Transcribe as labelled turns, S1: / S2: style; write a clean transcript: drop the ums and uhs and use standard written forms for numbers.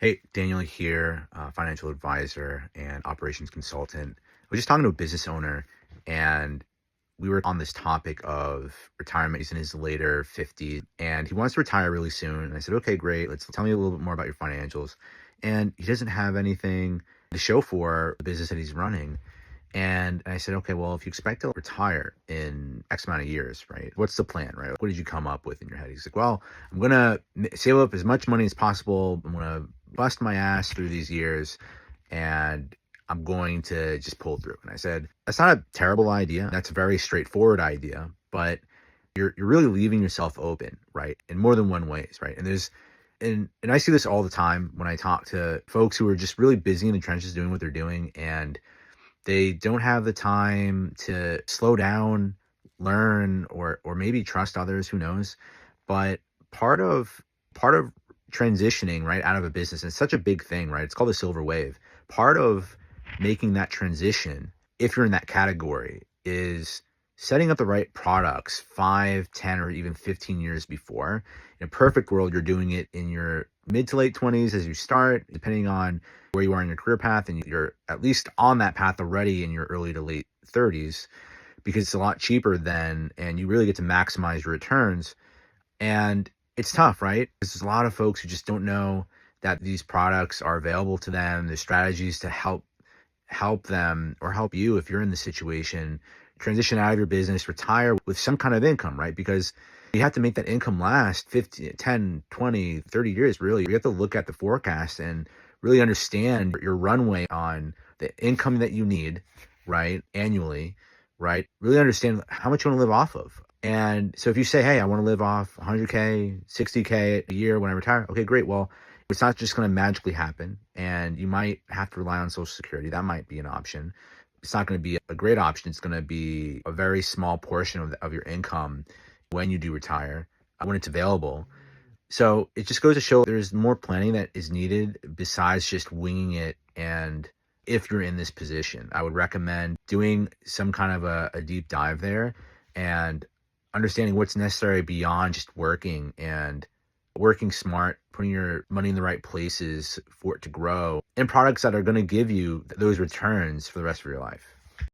S1: Hey, Daniel here, financial advisor and operations consultant. I was just talking to a business owner, and we were on this topic of retirement. He's in his later 50s and he wants to retire really soon. And I said, okay, great. Let's tell me a little bit more about your financials. And he doesn't have anything to show for the business that he's running. And I said, okay, well, if you expect to retire in X amount of years, right? What's the plan, right? What did you come up with in your head? He's like, well, I'm going to save up as much money as possible. I'm going to bust my ass through these years and I'm going to just pull through. And I said, that's not a terrible idea. That's a very straightforward idea, but you're really leaving yourself open, right? In more than one ways, right? And I see this all the time when I talk to folks who are just really busy in the trenches doing what they're doing, and they don't have the time to slow down, learn, or maybe trust others, who knows. But part of transitioning right out of a business, and it's such a big thing, right? It's called the silver wave. Part of making that transition, if you're in that category, is setting up the right products 5, 10, or even 15 years before. In a perfect world, you're doing it in your mid to late 20s as you start, depending on where you are in your career path, and you're at least on that path already in your early to late 30s, because it's a lot cheaper then, and you really get to maximize your returns. And it's tough, right? There's a lot of folks who just don't know that these products are available to them. There's strategies to help them, or help you if you're in the situation, transition out of your business, retire with some kind of income, right? Because you have to make that income last 50, 10, 20, 30 years, really. You have to look at the forecast and really understand your runway on the income that you need, right, annually, right? Really understand how much you want to live off of. And so if you say, hey, I want to live off 100K, 60K a year when I retire, okay, great. Well, it's not just going to magically happen, and you might have to rely on Social Security. That might be an option. It's not going to be a great option. It's going to be a very small portion of your income when you do retire, when it's available. So it just goes to show there's more planning that is needed besides just winging it. And if you're in this position, I would recommend doing some kind of a deep dive there and understanding what's necessary beyond just working smart, putting your money in the right places for it to grow, and products that are going to give you those returns for the rest of your life.